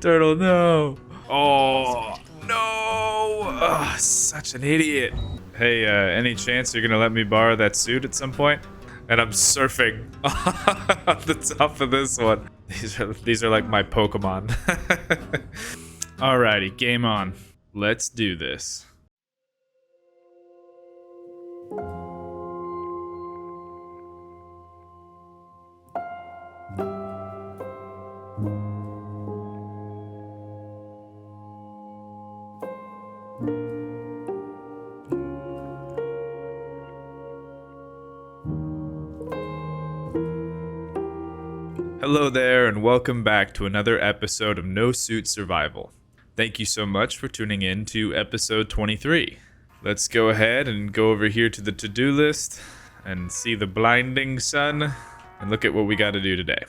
Turtle, no. Oh, no. Ugh, such an idiot. Hey, any chance you're gonna let me borrow that suit at some point? And I'm surfing on the top of this one. These are like my Pokemon. Alrighty, game on. Let's do this. Hello there, and welcome back to another episode of No Suit Survival. Thank you so much for tuning in to episode 23. Let's go ahead and go over here to the to-do list and see the blinding sun and look at what we got to do today.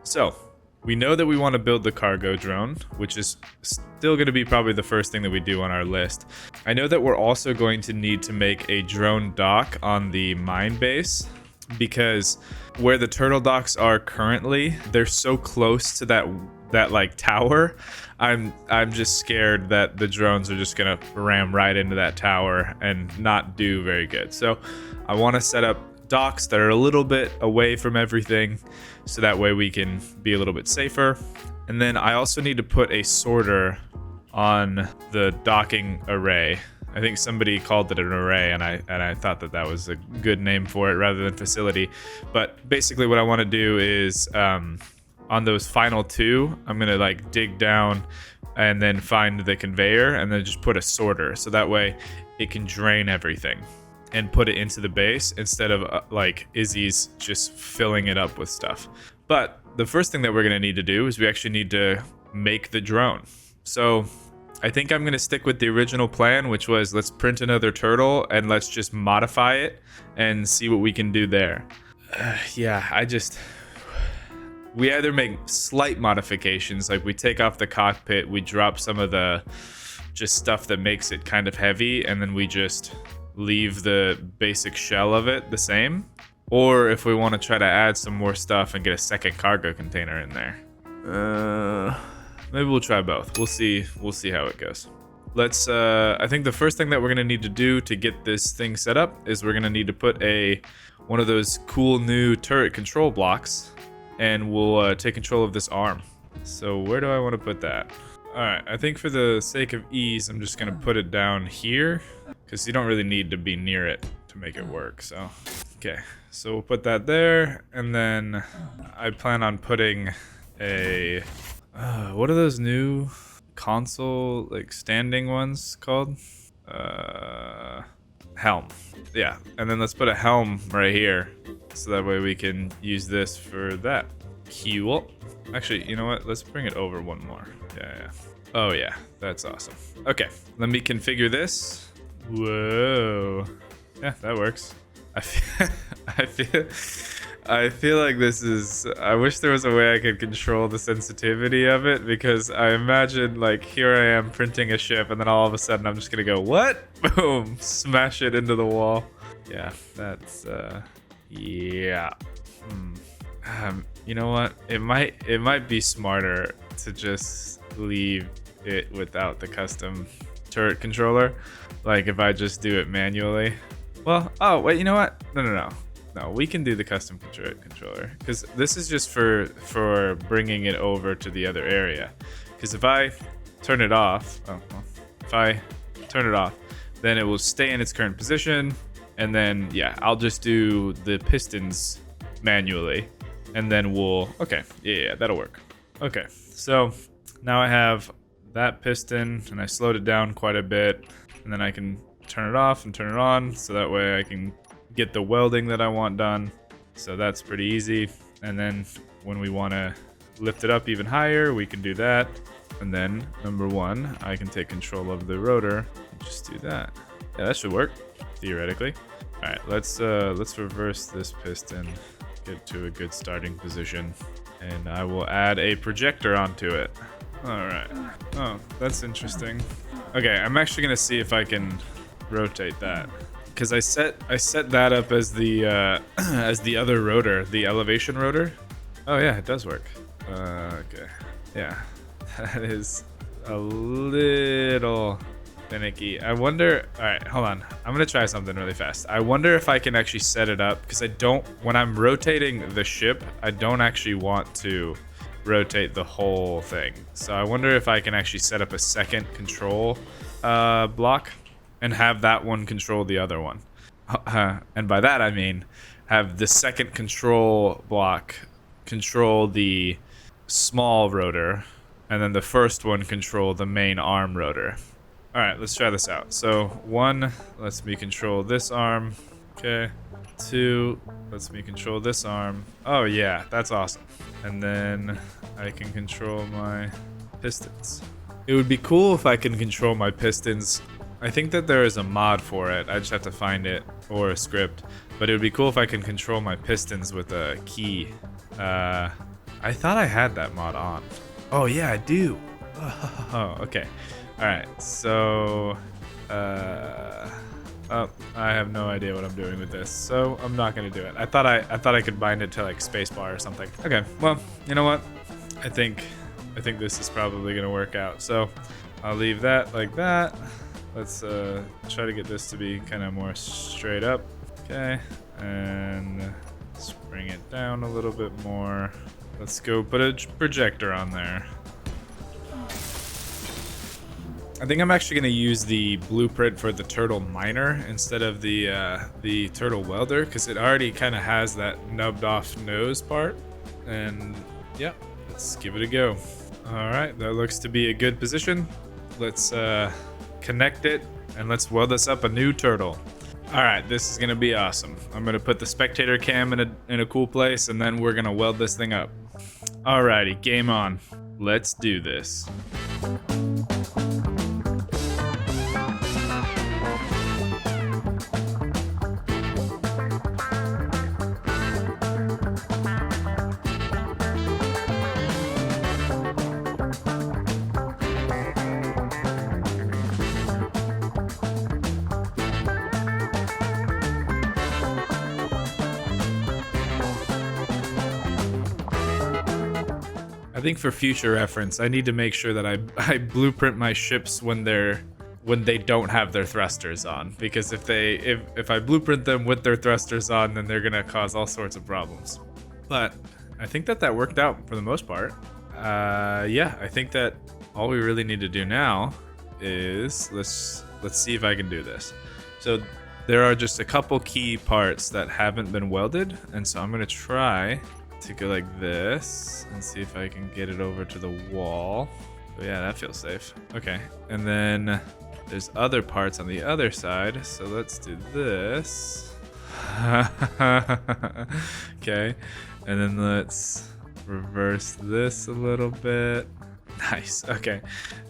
So, we know that we want to build the cargo drone, which is still going to be probably the first thing that we do on our list. I know that we're also going to need to make a drone dock on the mine base, because where the turtle docks are currently, they're so close to that like tower. I'm just scared that the drones are just gonna ram right into that tower and not do very good. So I want to set up docks that are a little bit away from everything, so that way we can be a little bit safer. And then I also need to put a sorter on the docking array. I think somebody called it an array, and I thought that was a good name for it rather than facility. But basically what I want to do is on those final two, I'm going to like dig down and then find the conveyor and then just put a sorter, so that way it can drain everything and put it into the base instead of like Izzy's just filling it up with stuff. But the first thing that we're going to need to do is we actually need to make the drone. So I think I'm going to stick with the original plan, which was let's print another turtle and let's just modify it and see what we can do there. We either make slight modifications, like we take off the cockpit, we drop some of the just stuff that makes it kind of heavy, and then we just leave the basic shell of it the same. Or if we want to try to add some more stuff and get a second cargo container in there. Maybe we'll try both. We'll see how it goes. Let's I think the first thing that we're gonna need to do to get this thing set up is we're gonna need to put one of those cool new turret control blocks, and we'll take control of this arm. So where do I want to put that? Alright, I think for the sake of ease, I'm just gonna put it down here, because you don't really need to be near it to make it work. So okay, so we'll put that there, and then I plan on putting what are those new console like standing ones called? Helm. Yeah, and then let's put a helm right here, so that way we can use this for that. Cool. Actually, you know what? Let's bring it over one more. Yeah. Oh yeah, that's awesome. Okay, let me configure this. Whoa. Yeah, that works. I feel like this is... I wish there was a way I could control the sensitivity of it, because I imagine, like, here I am printing a ship, and then all of a sudden I'm just gonna go, what? Boom! Smash it into the wall. Yeah, that's, yeah. You know what? It might be smarter to just leave it without the custom turret controller. Like, if I just do it manually. Well, oh, wait, you know what? No. No, we can do the custom controller, because this is just for bringing it over to the other area. Because if I turn it off, then it will stay in its current position, and then yeah, I'll just do the pistons manually, and then okay, yeah, that'll work. Okay, so now I have that piston, and I slowed it down quite a bit, and then I can turn it off and turn it on, so that way I can get the welding that I want done. So that's pretty easy. And then when we want to lift it up even higher, we can do that. And then number one, I can take control of the rotor and just do that. Yeah, that should work theoretically. All right, let's reverse this piston, get to a good starting position, and I will add a projector onto it. All right. Oh, that's interesting. Okay, I'm actually gonna see if I can rotate that, because I set that up as the as the other rotor, the elevation rotor. Oh yeah, it does work. Okay. Yeah. That is a little finicky. I wonder. All right, hold on. I'm gonna try something really fast. I wonder if I can actually set it up because I don't. When I'm rotating the ship, I don't actually want to rotate the whole thing. So I wonder if I can actually set up a second control block and have that one control the other one. And by that I mean have the second control block control the small rotor, and then the first one control the main arm rotor. All right, let's try this out. So 1 lets me control this arm. Okay. 2 lets me control this arm. Oh yeah, that's awesome. And then I can control my pistons. It would be cool if I can control my pistons. I think that there is a mod for it. I just have to find it or a script. But it would be cool if I can control my pistons with a key. I thought I had that mod on. Oh yeah, I do. Oh, okay. All right. So, oh, I have no idea what I'm doing with this, so I'm not gonna do it. I thought I could bind it to like spacebar or something. Okay. Well, you know what? I think this is probably gonna work out. So, I'll leave that like that. Let's try to get this to be kind of more straight up. Okay, and let's bring it down a little bit more. Let's go put a projector on there. I think I'm actually going to use the blueprint for the turtle miner instead of the turtle welder, because it already kind of has that nubbed off nose part. And yeah, let's give it a go. All right, that looks to be a good position. Let's connect it and let's weld this up a new turtle. All right, this is gonna be awesome. I'm gonna put the spectator cam in a cool place, and then we're gonna weld this thing up. Alrighty, game on. Let's do this. I think for future reference, I need to make sure that I blueprint my ships when they don't have their thrusters on, because if I blueprint them with their thrusters on, then they're gonna cause all sorts of problems. But I think that worked out for the most part. Yeah, I think that all we really need to do now is let's see if I can do this. So there are just a couple key parts that haven't been welded, and so I'm gonna try to go like this and see if I can get it over to the wall. Oh yeah, that feels safe. Okay, and then there's other parts on the other side, so let's do this. Okay, and then let's reverse this a little bit. Nice. Okay,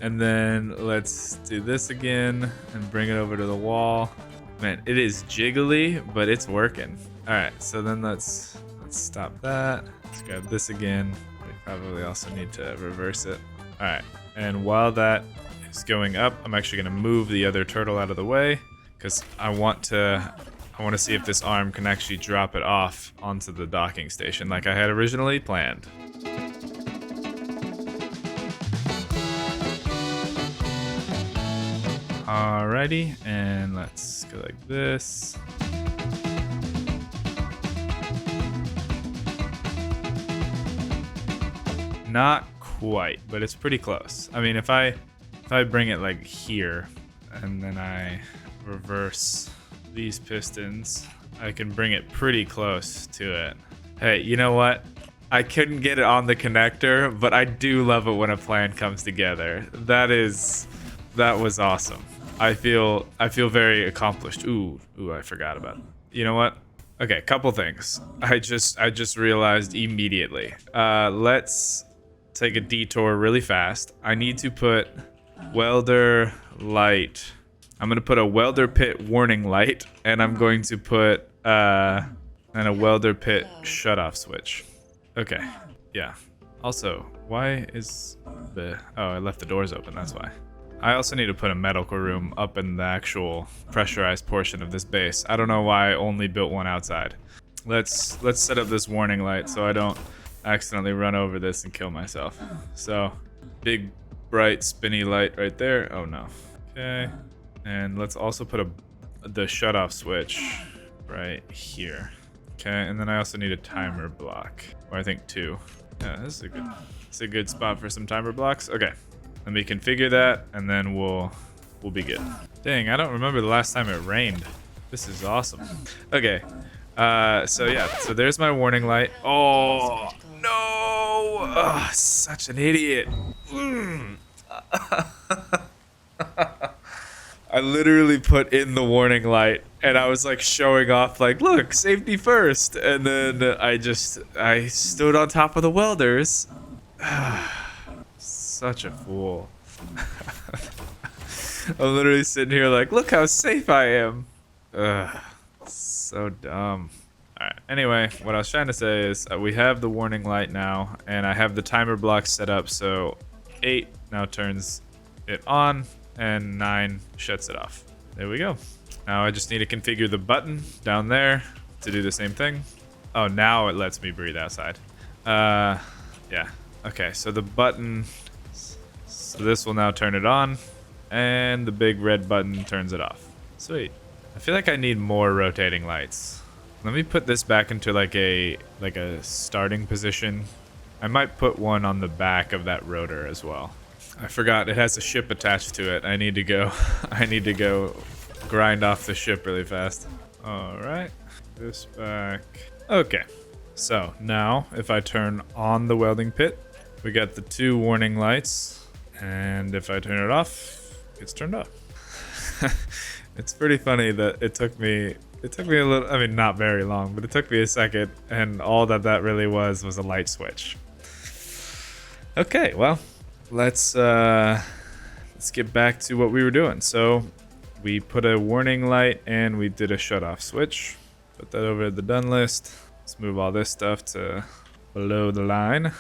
and then let's do this again and bring it over to the wall. Man, it is jiggly, but it's working. All right, so then let's stop that. Let's grab this again. We probably also need to reverse it. All right, and while that is going up, I'm actually gonna move the other turtle out of the way because I want to see if this arm can actually drop it off onto the docking station like I had originally planned. Alrighty, and let's go like this. Not quite, but it's pretty close. I mean, if I bring it like here and then I reverse these pistons, I can bring it pretty close to it. Hey, you know what? I couldn't get it on the connector, but I do love it when a plan comes together. That was awesome. I feel very accomplished. Ooh, I forgot about it. You know what? Okay, couple things. I just realized immediately. Let's take a detour really fast. I need to put welder light. I'm gonna put a welder pit warning light, and I'm going to put and a welder pit shutoff switch. Okay, yeah. Also, why is oh, I left the doors open, that's why. I also need to put a medical room up in the actual pressurized portion of this base. I don't know why I only built one outside. Let's set up this warning light so I don't accidentally run over this and kill myself. So, big, bright, spinny light right there. Oh no. Okay. And let's also put the shut-off switch right here. Okay, and then I also need a timer block. Or I think 2. Yeah, this is a good spot for some timer blocks. Okay. Let me configure that, and then we'll be good. Dang, I don't remember the last time it rained. This is awesome. Okay. So yeah, so there's my warning light. Oh, no! Ugh, such an idiot. I literally put in the warning light and I was like showing off like, look, safety first. And then I stood on top of the welders. Such a fool. I'm literally sitting here like, look how safe I am. Ugh, so dumb. Alright, anyway, what I was trying to say is we have the warning light now, and I have the timer block set up so 8 now turns it on, and 9 shuts it off. There we go. Now I just need to configure the button down there to do the same thing. Oh, now it lets me breathe outside. Yeah. Okay, so the button, so this will now turn it on, and the big red button turns it off. Sweet. I feel like I need more rotating lights. Let me put this back into like a starting position. I might put one on the back of that rotor as well. I forgot it has a ship attached to it. I need to go grind off the ship really fast. All right, this back. Okay, so now if I turn on the welding pit, we got the 2 warning lights, and if I turn it off, it's turned off. It's pretty funny that it took me a little, I mean, not very long, but it took me a second, and all that really was a light switch. Okay, well, let's get back to what we were doing. So we put a warning light and we did a shut off switch. Put that over the done list. Let's move all this stuff to below the line.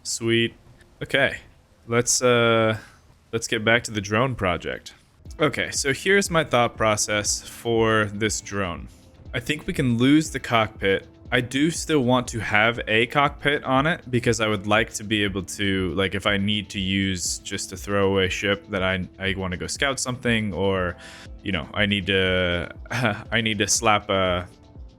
Sweet. Okay, let's get back to the drone project. Okay, so here's my thought process for this drone. I think we can lose the cockpit. I do still want to have a cockpit on it because I would like to be able to, like, if I need to use just a throwaway ship that I want to go scout something, or, you know, I need to slap a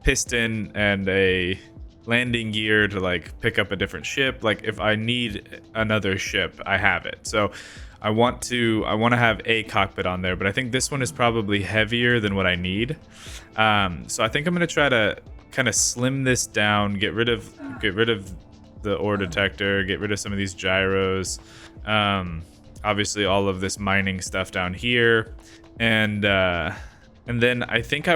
piston and a landing gear to like pick up a different ship. Like if I need another ship, I have it. So I want to have a cockpit on there, but I think this one is probably heavier than what I need. So I think I'm gonna try to kind of slim this down, get rid of the ore detector, get rid of some of these gyros, obviously all of this mining stuff down here, and then I think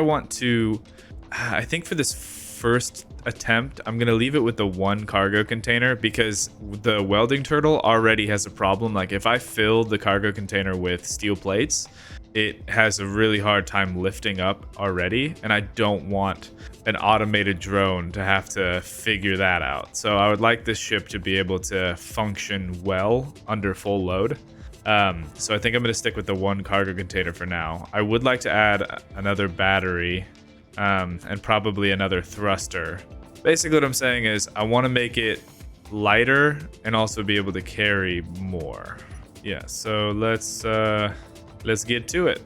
I think for this first attempt, I'm gonna leave it with the 1 cargo container because the welding turtle already has a problem. Like if I fill the cargo container with steel plates, it has a really hard time lifting up already, and I don't want an automated drone to have to figure that out. So I would like this ship to be able to function well under full load. So I think I'm gonna stick with the 1 cargo container for now. I would like to add another battery and probably another thruster. Basically what I'm saying is I want to make it lighter and also be able to carry more. Yeah, so let's get to it.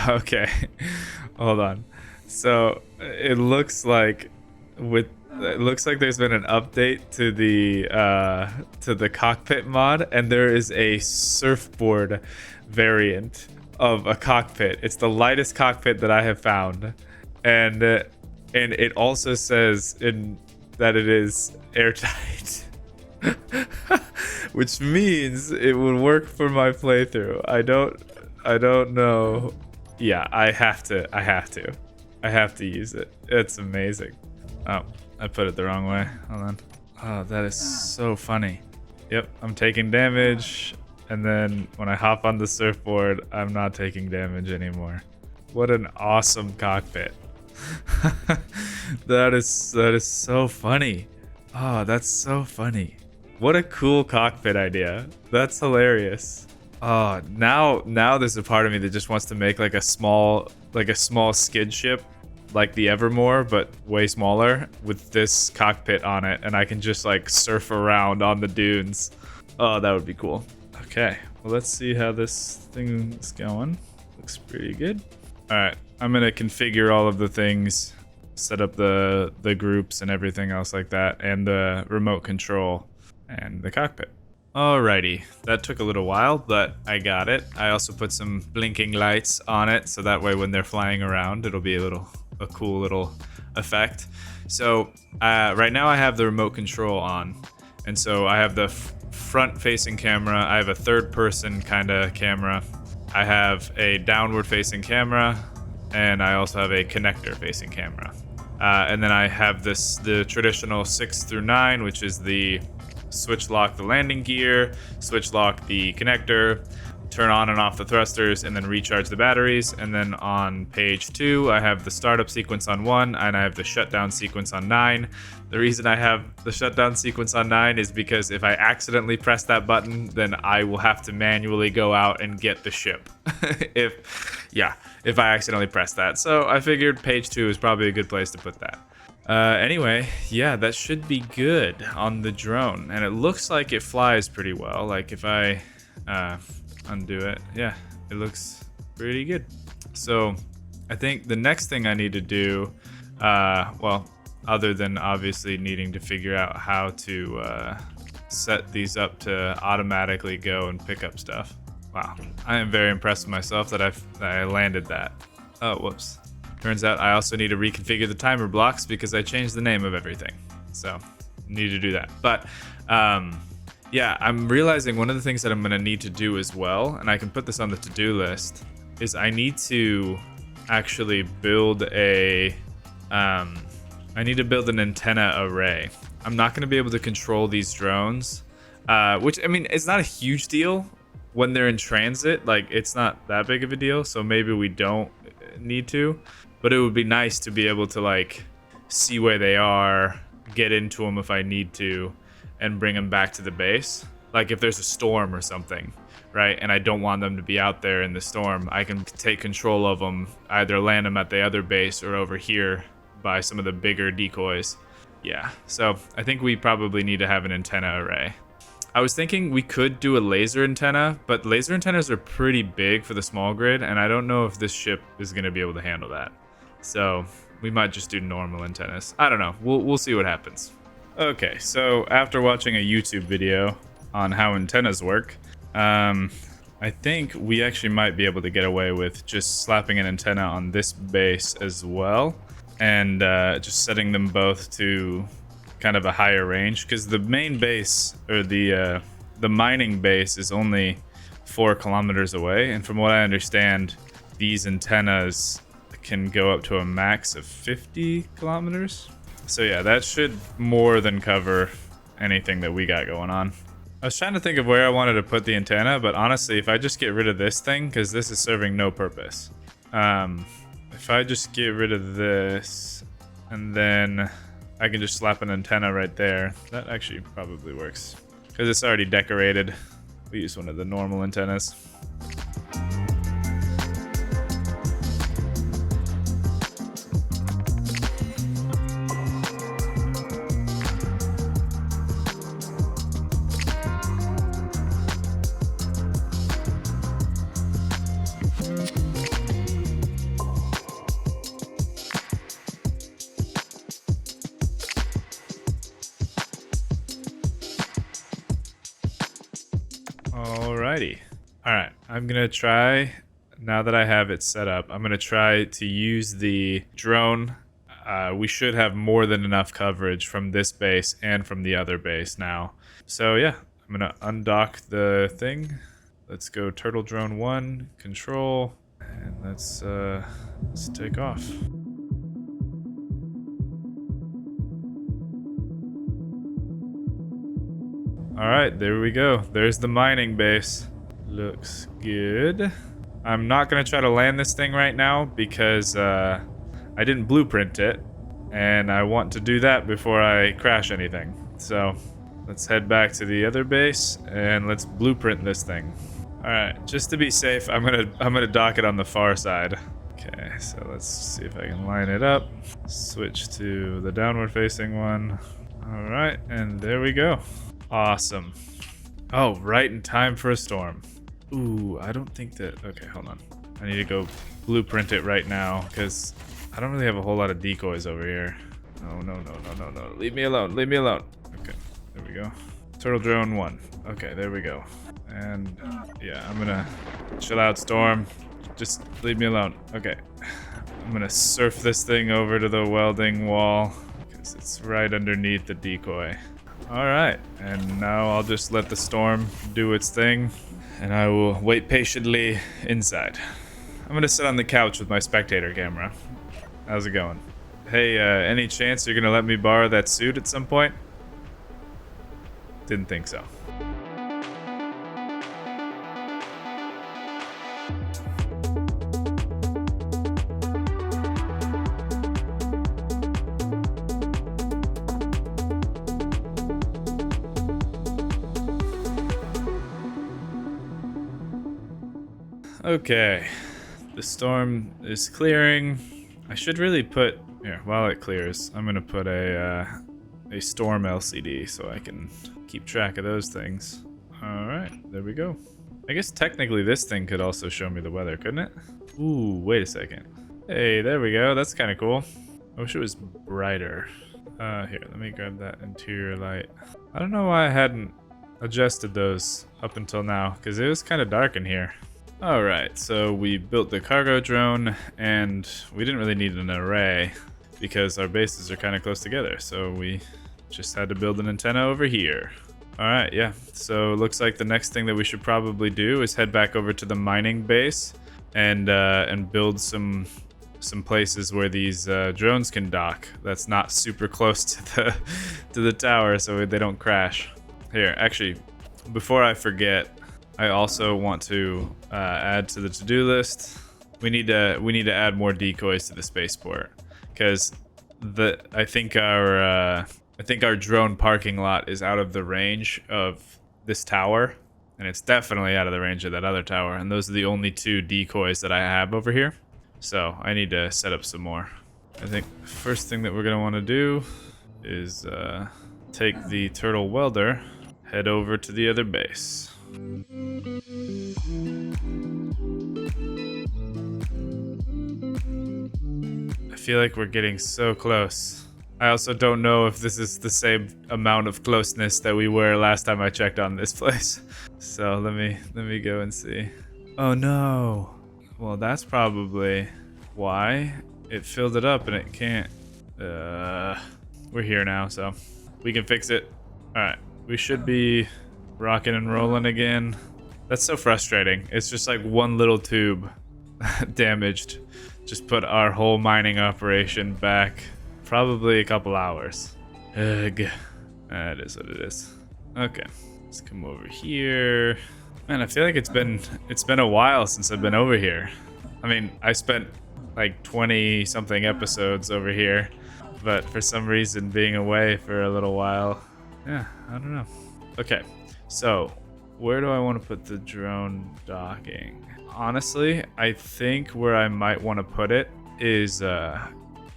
Okay, hold on. So it looks like there's been an update to the cockpit mod, and there is a surfboard variant of a cockpit. It's the lightest cockpit that I have found, and it also says in that it is airtight. Which means it would work for my playthrough. I don't know. Yeah, I have to use it. It's amazing. Oh, I put it the wrong way. Hold on. Oh, that is so funny. Yep, I'm taking damage, and then when I hop on the surfboard, I'm not taking damage anymore. What an awesome cockpit. That is so funny. Oh, that's so funny. What a cool cockpit idea. That's hilarious. Oh, now there's a part of me that just wants to make like a small skid ship, like the Evermore, but way smaller, with this cockpit on it, and I can just like surf around on the dunes. Oh, that would be cool. Okay, well, let's see how this thing is going. Looks pretty good. All right, I'm gonna configure all of the things, set up the groups and everything else like that, and the remote control and the cockpit. Alrighty, that took a little while, but I got it. I also put some blinking lights on it, so that way when they're flying around, it'll be a cool little effect. So right now I have the remote control on, and so I have the front-facing camera. I have a third-person kind of camera. I have a downward-facing camera, and I also have a connector-facing camera. And then I have the traditional 6 through 9, which is the switch lock the landing gear, switch lock the connector, turn on and off the thrusters, and then recharge the batteries. And then on page 2, I have the startup sequence on 1, and I have the shutdown sequence on 9. The reason I have the shutdown sequence on 9 is because if I accidentally press that button, then I will have to manually go out and get the ship. if I accidentally press that. So I figured page 2 is probably a good place to put that. Anyway, yeah, that should be good on the drone, and it looks like it flies pretty well. Like if I undo it, yeah, it looks pretty good. So I think the next thing I need to do, well, other than obviously needing to figure out how to set these up to automatically go and pick up stuff. Wow, I am very impressed with myself that I landed that. Oh, whoops. Turns out I also need to reconfigure the timer blocks because I changed the name of everything. So, need to do that. But, yeah, I'm realizing one of the things that I'm going to need to do as well, and I can put this on the to-do list, is I need to actually build an antenna array. I'm not going to be able to control these drones, which, I mean, it's not a huge deal when they're in transit. Like, it's not that big of a deal, so maybe we don't need to. But it would be nice to be able to like see where they are, get into them if I need to, and bring them back to the base. Like if there's a storm or something, right? And I don't want them to be out there in the storm, I can take control of them, either land them at the other base or over here by some of the bigger decoys. Yeah, so I think we probably need to have an antenna array. I was thinking we could do a laser antenna, but laser antennas are pretty big for the small grid, and I don't know if this ship is going to be able to handle that. So we might just do normal antennas. I don't know. We'll see what happens. Okay, so after watching a YouTube video on how antennas work, I think we actually might be able to get away with just slapping an antenna on this base as well, and just setting them both to kind of a higher range, because the main base, or the mining base, is only 4 kilometers away, and from what I understand, these antennas can go up to a max of 50 kilometers. So yeah, that should more than cover anything that we got going on. I was trying to think of where I wanted to put the antenna, but honestly, if I just get rid of this thing, because this is serving no purpose. If I just get rid of this, and then I can just slap an antenna right there, that actually probably works. Because it's already decorated. We use one of the normal antennas. Alrighty. Alright, I'm gonna try, now that I have it set up, I'm gonna try to use the drone we should have more than enough coverage from this base and from the other base now. So yeah, I'm gonna undock the thing. Let's go turtle drone 1, control, and let's take off. All right, there we go. There's the mining base. Looks good. I'm not gonna try to land this thing right now because I didn't blueprint it, and I want to do that before I crash anything. So let's head back to the other base and let's blueprint this thing. All right, just to be safe, I'm gonna dock it on the far side. Okay, so let's see if I can line it up. Switch to the downward facing one. All right, and there we go. Awesome. Oh, right in time for a storm. Ooh, I don't think that... Okay, hold on. I need to go blueprint it right now because I don't really have a whole lot of decoys over here. Oh, no. Leave me alone. Leave me alone. Okay, there we go. Turtle drone 1. Okay, there we go. And yeah, I'm gonna chill out, storm. Just leave me alone. Okay. I'm gonna surf this thing over to the welding wall because it's right underneath the decoy. Alright, and now I'll just let the storm do its thing, and I will wait patiently inside. I'm gonna sit on the couch with my spectator camera. How's it going? Hey, any chance you're gonna let me borrow that suit at some point? Didn't think so. Okay, the storm is clearing. I should really put, here, while it clears, I'm gonna put a storm LCD so I can keep track of those things. All right, there we go. I guess technically this thing could also show me the weather, couldn't it? Ooh, wait a second. Hey, there we go, that's kind of cool. I wish it was brighter. Here, let me grab that interior light. I don't know why I hadn't adjusted those up until now, because it was kind of dark in here. Alright, so we built the cargo drone, and we didn't really need an array because our bases are kind of close together, so we just had to build an antenna over here. Alright, yeah, so it looks like the next thing that we should probably do is head back over to the mining base and build some places where these drones can dock. That's not super close to the tower so they don't crash. Here, actually, before I forget, I also want to add to the to-do list. We need to add more decoys to the spaceport because I think our drone parking lot is out of the range of this tower, and it's definitely out of the range of that other tower. And those are the only 2 decoys that I have over here. So I need to set up some more. I think the first thing that we're gonna want to do is take the turtle welder, head over to the other base. I feel like we're getting so close. I also don't know if this is the same amount of closeness that we were last time I checked on this place. So let me go and see. Oh no. Well, that's probably why it filled it up and it can't. We're here now, so we can fix it. All right, we should be rocking and rolling again. That's so frustrating. It's just like one little tube damaged. Just put our whole mining operation back probably a couple hours. Ugh. That is what it is. Okay, let's come over here. Man, I feel like it's been a while since I've been over here. I mean, I spent like 20 something episodes over here, but for some reason being away for a little while, yeah, I don't know. Okay, so where do I want to put the drone docking? Honestly, I think where I might want to put it is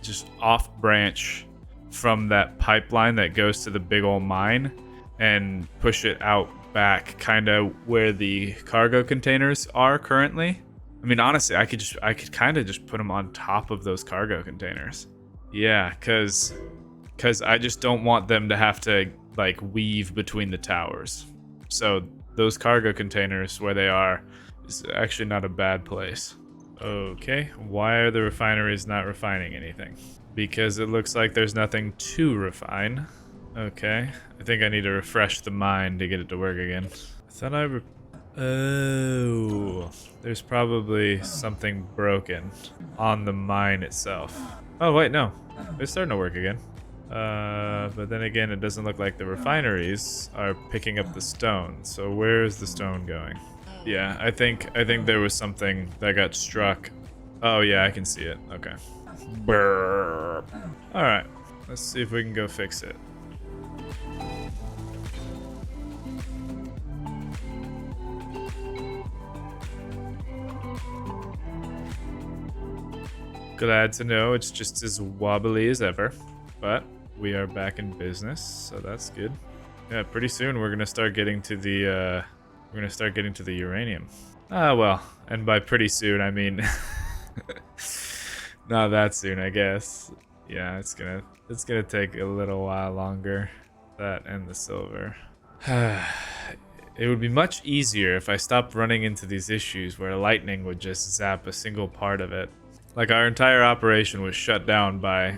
just off branch from that pipeline that goes to the big old mine and push it out back kind of where the cargo containers are currently. I mean, honestly, I could kind of just put them on top of those cargo containers. Yeah, cuz I just don't want them to have to like weave between the towers. So those cargo containers where they are is actually not a bad place. Okay, why are the refineries not refining anything? because it looks like there's nothing to refine. Okay, I think I need to refresh the mine to get it to work again. I thought oh, there's probably something broken on the mine itself. Oh wait, no, it's starting to work again. But then again, it doesn't look like the refineries are picking up the stone. So where's the stone going? Yeah, I think there was something that got struck. Oh yeah, I can see it. Okay. Brrr. All right, let's see if we can go fix it. Glad to know it's just as wobbly as ever, but we are back in business, so that's good. Yeah, pretty soon we're gonna start getting to the uranium. Ah, well, and by pretty soon I mean not that soon, I guess. Yeah, it's gonna take a little while longer. That and the silver. It would be much easier if I stopped running into these issues where lightning would just zap a single part of it. Like, our entire operation was shut down by,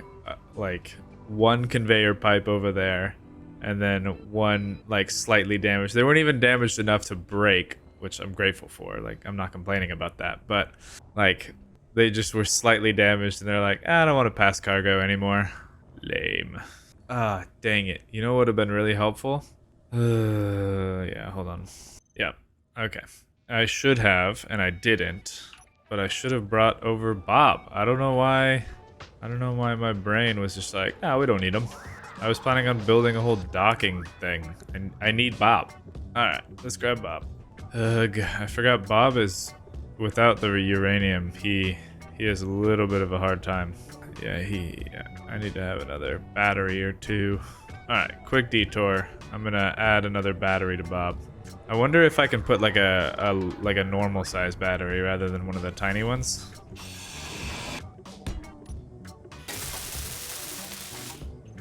like, one conveyor pipe over there, and then one, like, slightly damaged. They weren't even damaged enough to break, which I'm grateful for. Like, I'm not complaining about that. But, like, they just were slightly damaged, and they're like, I don't want to pass cargo anymore. Lame. Ah, dang it. You know what would have been really helpful? Yeah, hold on. Yeah, okay. I should have, and I didn't. But I should have brought over Bob. I don't know why my brain was just like, we don't need him. I was planning on building a whole docking thing, and I need Bob. All right, let's grab Bob. Ugh, I forgot Bob is, without the uranium, he has a little bit of a hard time. Yeah, I need to have another battery or two. All right, quick detour. I'm gonna add another battery to Bob. I wonder if I can put like a normal size battery rather than one of the tiny ones.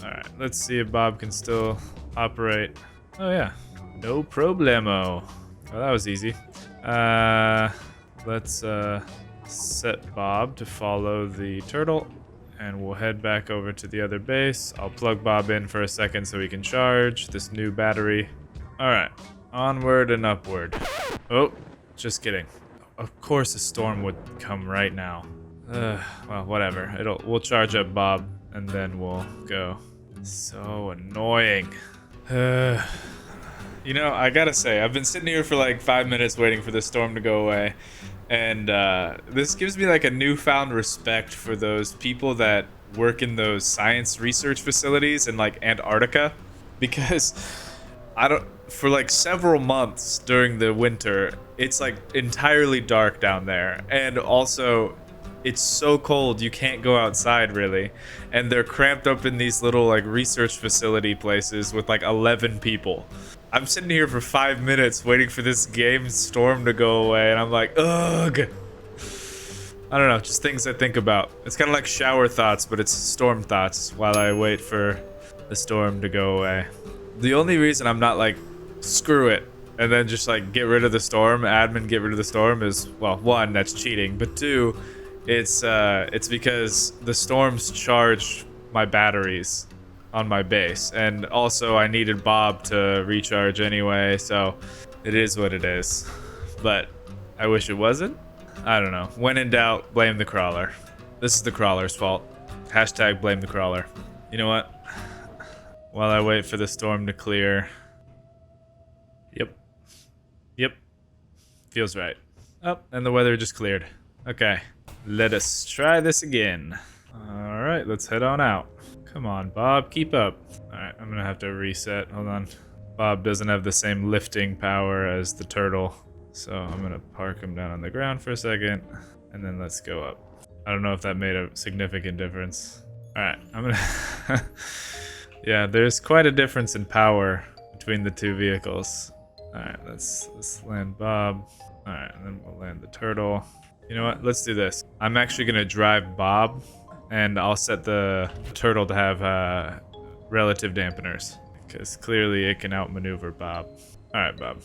Alright, let's see if Bob can still operate. Oh yeah, no problemo. Oh, that was easy. Let's set Bob to follow the turtle, and we'll head back over to the other base. I'll plug Bob in for a second so he can charge this new battery. Alright. Onward and upward. Oh, just kidding. Of course a storm would come right now. Well, whatever. We'll charge up Bob and then we'll go. So annoying. You know, I gotta say, I've been sitting here for like 5 minutes waiting for the storm to go away. And this gives me like a newfound respect for those people that work in those science research facilities in like Antarctica. Because for like several months during the winter, it's like entirely dark down there, and also it's so cold you can't go outside really, and they're cramped up in these little like research facility places with like 11 people. I'm sitting here for 5 minutes waiting for this game storm to go away, and I'm like, ugh. I don't know, just things I think about. It's kind of like shower thoughts, but it's storm thoughts while I wait for the storm to go away. The only reason I'm not like, screw it, and then just like get rid of the storm, admin get rid of the storm is, well, one, that's cheating, but two, it's because the storms charge my batteries on my base, and also I needed Bob to recharge anyway, so it is what it is. But I wish it wasn't. I don't know. When in doubt, blame the crawler. This is the crawler's fault. Hashtag blame the crawler. You know what? While I wait for the storm to clear. Yep. Feels right. Oh, and the weather just cleared. Okay. Let us try this again. Alright, let's head on out. Come on, Bob, keep up. Alright, I'm gonna have to reset. Hold on. Bob doesn't have the same lifting power as the turtle. So I'm gonna park him down on the ground for a second. And then let's go up. I don't know if that made a significant difference. Alright, I'm gonna... Yeah, there's quite a difference in power between the two vehicles. Alright, let's land Bob. Alright, and then we'll land the turtle. You know what? Let's do this. I'm actually gonna drive Bob, and I'll set the turtle to have relative dampeners, because clearly it can outmaneuver Bob. Alright, Bob.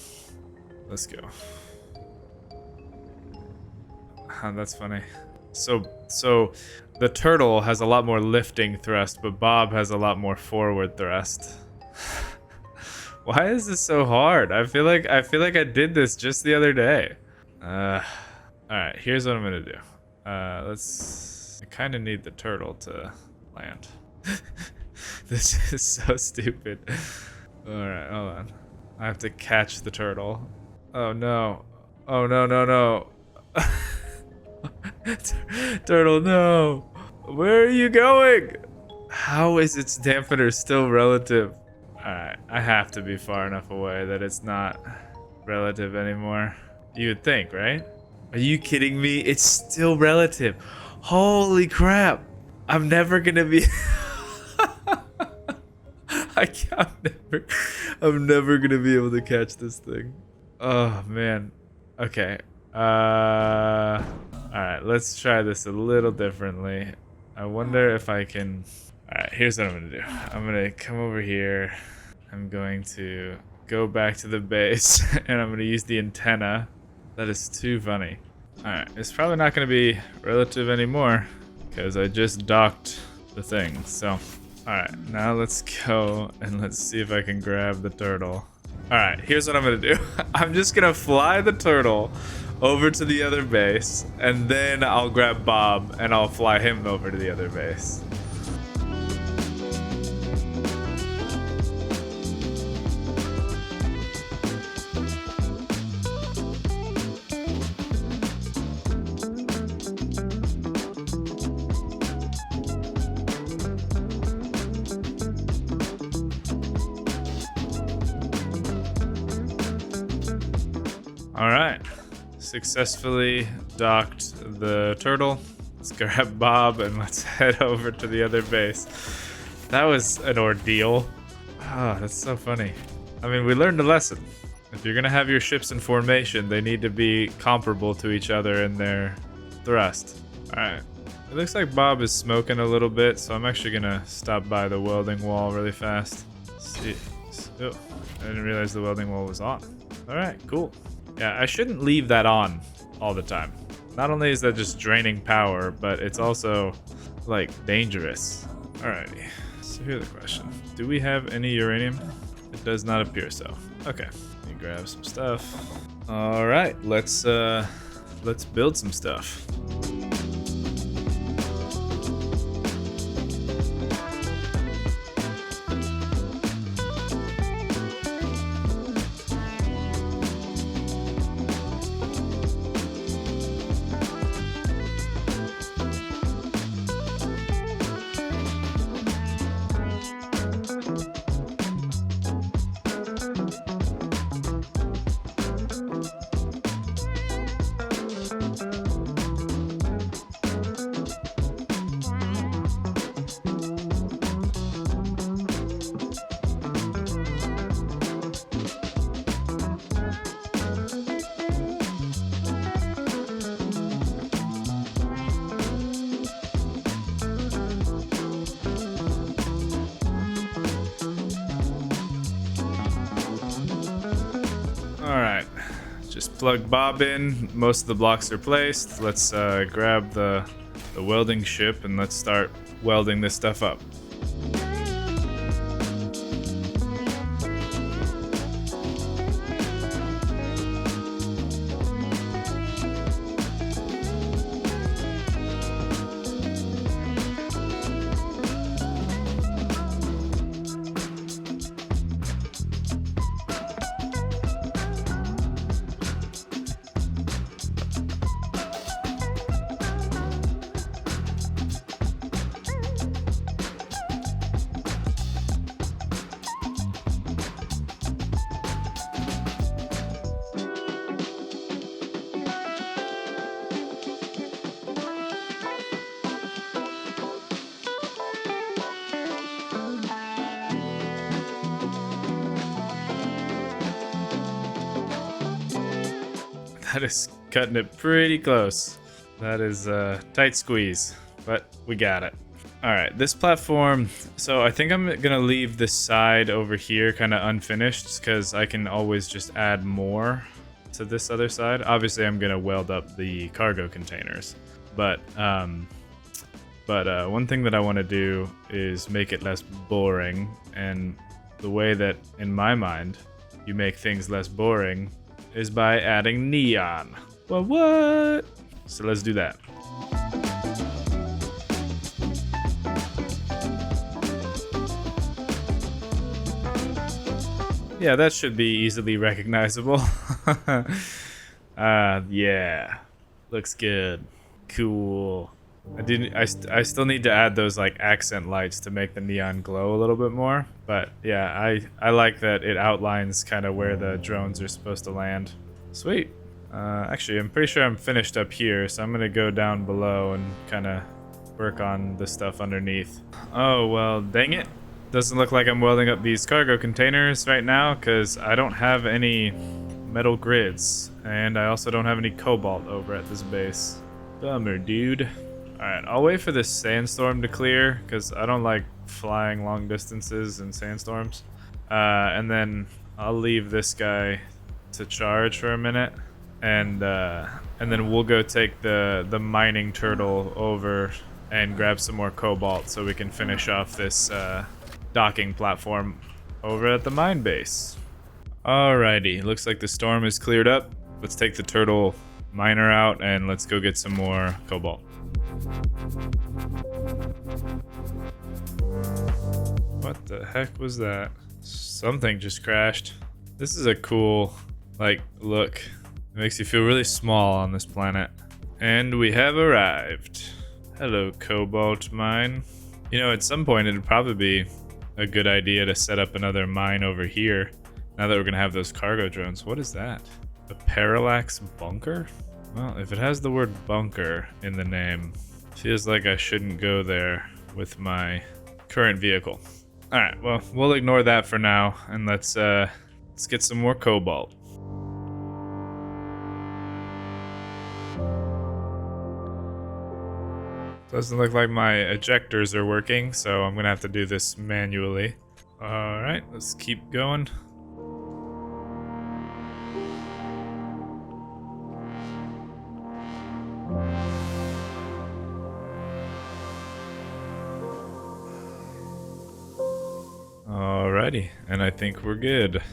Let's go. That's funny. So the turtle has a lot more lifting thrust, but Bob has a lot more forward thrust. Why is this so hard? I feel like I did this just the other day. All right, here's what I'm gonna do. I kind of need the turtle to land. This is so stupid. All right, hold on. I have to catch the turtle. Oh no. Oh no, no, no. Turtle, no. Where are you going? How is its dampener still relative? Alright, I have to be far enough away that it's not relative anymore. You would think, right? Are you kidding me? It's still relative. Holy crap. I'm never gonna be... I'm never gonna be able to catch this thing. Oh, man. Okay. Alright, let's try this a little differently. I wonder if I can... Alright, here's what I'm gonna do. I'm gonna come over here. I'm going to go back to the base, and I'm gonna use the antenna. That is too funny. Alright, it's probably not gonna be relative anymore, because I just docked the thing, so... Alright, now let's go, and let's see if I can grab the turtle. Alright, here's what I'm gonna do. I'm just gonna fly the turtle over to the other base, and then I'll grab Bob, and I'll fly him over to the other base. Alright, successfully docked the turtle. Let's grab Bob and let's head over to the other base. That was an ordeal. Ah, that's so funny. I mean, we learned a lesson. If you're gonna have your ships in formation, they need to be comparable to each other in their thrust. Alright, it looks like Bob is smoking a little bit, so I'm actually gonna stop by the welding wall really fast. See. Oh, I didn't realize the welding wall was on. Alright, cool. Yeah, I shouldn't leave that on all the time. Not only is that just draining power, but it's also, like, dangerous. Alrighty, so here's the question. Do we have any uranium? It does not appear so. Okay, let me grab some stuff. Alright, let's build some stuff. Alright, just plug Bob in. Most of the blocks are placed. Let's grab the welding ship and let's start welding this stuff up. That is cutting it pretty close. That is a tight squeeze, but we got it. All right, this platform, so I think I'm gonna leave this side over here kind of unfinished because I can always just add more to this other side. Obviously, I'm gonna weld up the cargo containers, But one thing that I want to do is make it less boring, and the way that, in my mind, you make things less boring is by adding neon. Well, what? So let's do that. Yeah, that should be easily recognizable. Yeah, looks good. Cool. I still need to add those like accent lights to make the neon glow a little bit more. But yeah, I like that it outlines kind of where the drones are supposed to land. Sweet. Actually, I'm pretty sure I'm finished up here, so I'm gonna go down below and kind of work on the stuff underneath. Oh, well, dang it. Doesn't look like I'm welding up these cargo containers right now because I don't have any metal grids, and I also don't have any cobalt over at this base. Bummer, dude. Alright, I'll wait for this sandstorm to clear because I don't like flying long distances in sandstorms. And then I'll leave this guy to charge for a minute, and then we'll go take the mining turtle over and grab some more cobalt so we can finish off this docking platform over at the mine base. Alrighty, looks like the storm is cleared up. Let's take the turtle miner out and let's go get some more cobalt. What the heck was that? Something just crashed. This is a cool, like, look. It makes you feel really small on this planet. And we have arrived. Hello, cobalt mine. You know, at some point it'd probably be a good idea to set up another mine over here. Now that we're gonna have those cargo drones. What is that? A parallax bunker? Well, if it has the word bunker in the name, feels like I shouldn't go there with my current vehicle. Alright, well, we'll ignore that for now, and let's get some more cobalt. Doesn't look like my ejectors are working, so I'm gonna have to do this manually. Alright, let's keep going. Alrighty, and I think we're good.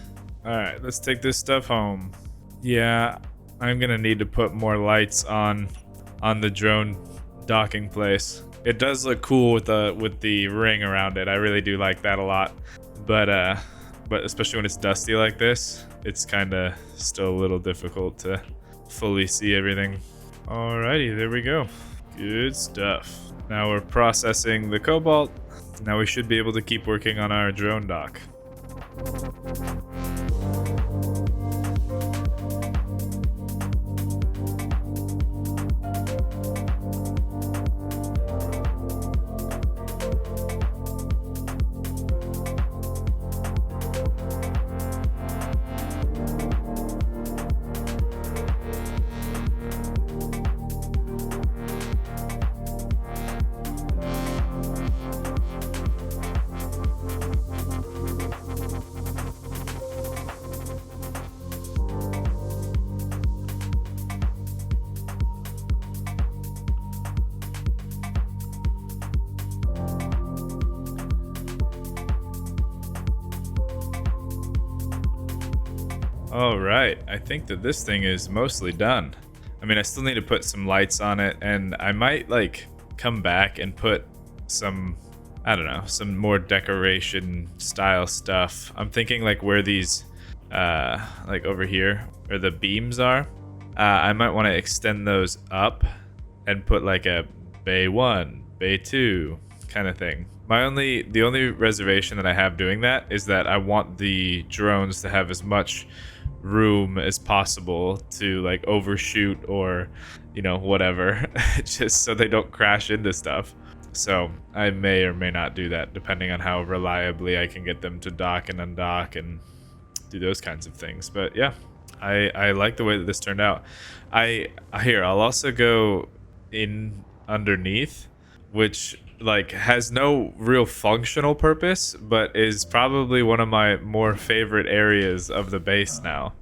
Alright, let's take this stuff home. Yeah, I'm gonna need to put more lights on the drone docking place. It does look cool with the ring around it. I really do like that a lot. But especially when it's dusty like this, it's kind of still a little difficult to fully see everything. Alrighty, there we go. Good stuff. Now we're processing the cobalt. Now we should be able to keep working on our drone dock. All right, I think that this thing is mostly done. I mean, I still need to put some lights on it, and I might like come back and put some, I don't know, some more decoration style stuff. I'm thinking like where these, like over here, where the beams are, I might want to extend those up and put like a bay 1, bay 2 kind of thing. The only reservation that I have doing that is that I want the drones to have as much room as possible to like overshoot or, you know, whatever, just so they don't crash into stuff. So I may or may not do that depending on how reliably I can get them to dock and undock and do those kinds of things. But yeah, I like the way that this turned out. I'll also go in underneath, which like has no real functional purpose, but is probably one of my more favorite areas of the base now.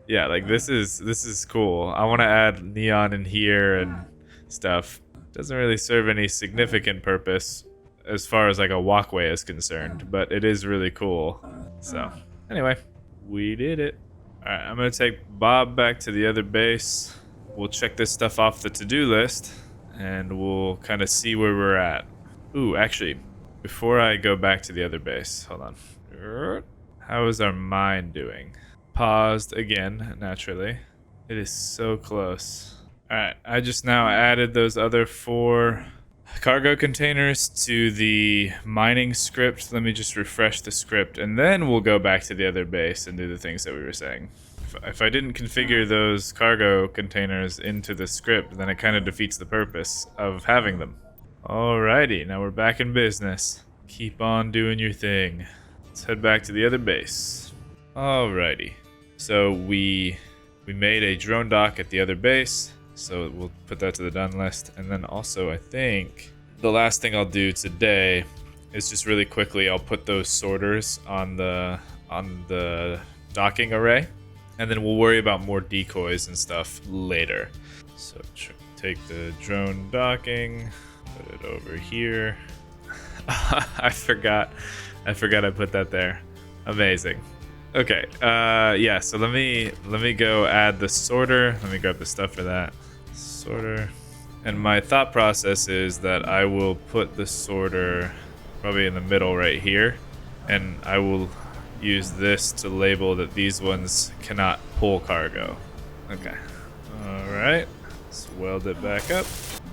Yeah, like this is cool. I want to add neon in here and stuff. Doesn't really serve any significant purpose as far as like a walkway is concerned, but it is really cool. So anyway, we did it. All right, I'm gonna take Bob back to the other base. We'll check this stuff off the to-do list and we'll kind of see where we're at. Ooh, actually, before I go back to the other base, hold on. How is our mine doing? Paused again, naturally. It is so close. Alright, I just now added those other 4 cargo containers to the mining script. Let me just refresh the script, and then we'll go back to the other base and do the things that we were saying. If I didn't configure those cargo containers into the script, then it kind of defeats the purpose of having them. Alrighty, now we're back in business. Keep on doing your thing. Let's head back to the other base. Alrighty, so we made a drone dock at the other base. So we'll put that to the done list. And then also, I think the last thing I'll do today is just really quickly, I'll put those sorters on the docking array. And then we'll worry about more decoys and stuff later. So take the drone docking, put it over here. I forgot I put that there. Amazing. Okay, yeah, so let me go add the sorter. Let me grab the stuff for that. Sorter. And my thought process is that I will put the sorter probably in the middle right here, and I will use this to label that these ones cannot pull cargo. Okay. Alright. Let's weld it back up.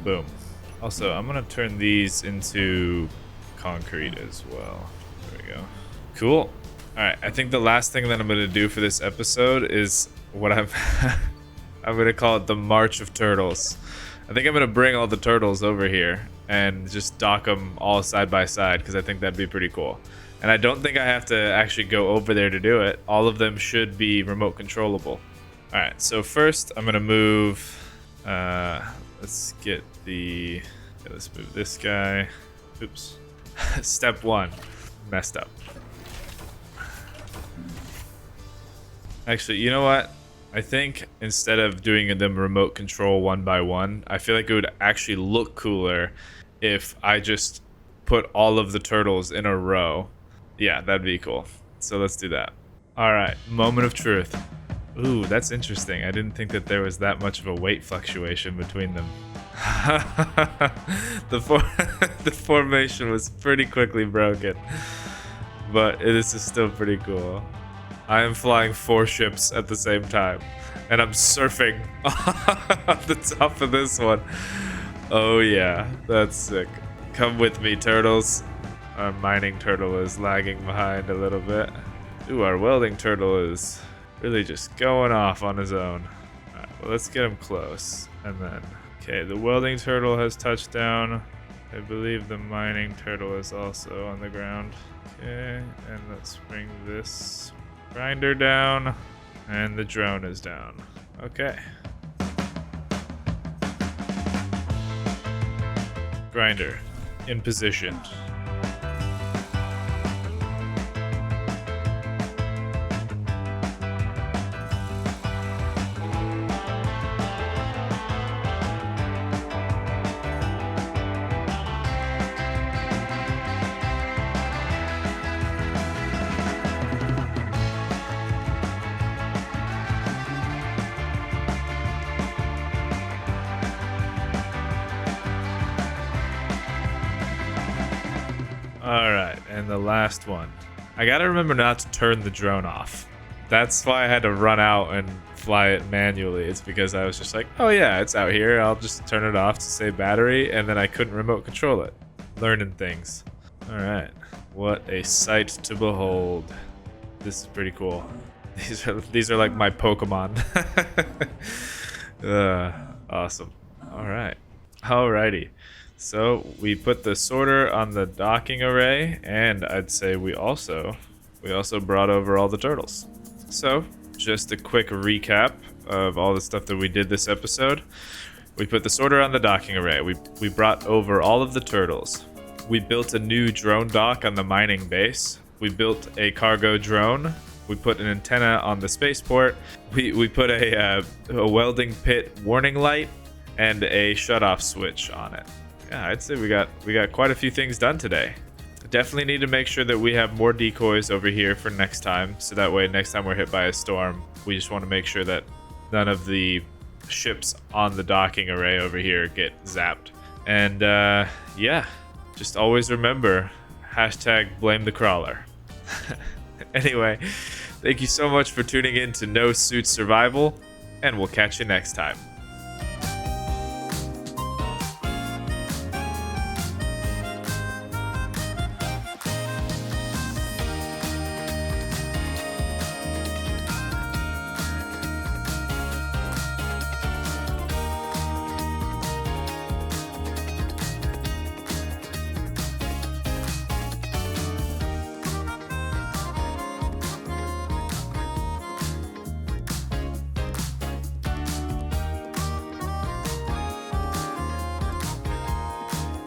Boom. Also, I'm gonna turn these into concrete as well. There we go. Cool. Alright, I think the last thing that I'm gonna do for this episode is what I'm gonna call it the March of Turtles. I think I'm gonna bring all the turtles over here and just dock them all side by side because I think that'd be pretty cool. And I don't think I have to actually go over there to do it. All of them should be remote controllable. Alright, so first I'm gonna move, let's move this guy. Oops. Step 1, messed up. Actually, you know what? I think instead of doing them remote control one by one, I feel like it would actually look cooler if I just put all of the turtles in a row. Yeah, that'd be cool. So let's do that. All right, moment of truth. Ooh, that's interesting. I didn't think that there was that much of a weight fluctuation between them. The formation was pretty quickly broken, but this is still pretty cool. I am flying 4 ships at the same time, and I'm surfing on the top of this one. Oh yeah, that's sick. Come with me, turtles. Our mining turtle is lagging behind a little bit. Ooh, our welding turtle is really just going off on his own. Alright, well, let's get him close. And then, okay, the welding turtle has touched down. I believe the mining turtle is also on the ground. Okay, and let's bring this grinder down, and the drone is down. Okay. Grinder in position. Alright, and the last one. I gotta remember not to turn the drone off. That's why I had to run out and fly it manually. It's because I was just like, oh yeah, it's out here. I'll just turn it off to save battery, and then I couldn't remote control it. Learning things. Alright, what a sight to behold. This is pretty cool. These are like my Pokemon. Awesome. Alright. Alrighty. So we put the sorter on the docking array, and I'd say we also brought over all the turtles. So just a quick recap of all the stuff that we did this episode. We put the sorter on the docking array. We brought over all of the turtles. We built a new drone dock on the mining base. We built a cargo drone. We put an antenna on the spaceport. We put a welding pit warning light. and a shutoff switch on it. Yeah, I'd say we got quite a few things done today. Definitely need to make sure that we have more decoys over here for next time, so that way next time we're hit by a storm, we just want to make sure that none of the ships on the docking array over here get zapped. And yeah, just always remember, #blame the crawler. Anyway, thank you so much for tuning in to No Suit Survival, and we'll catch you next time.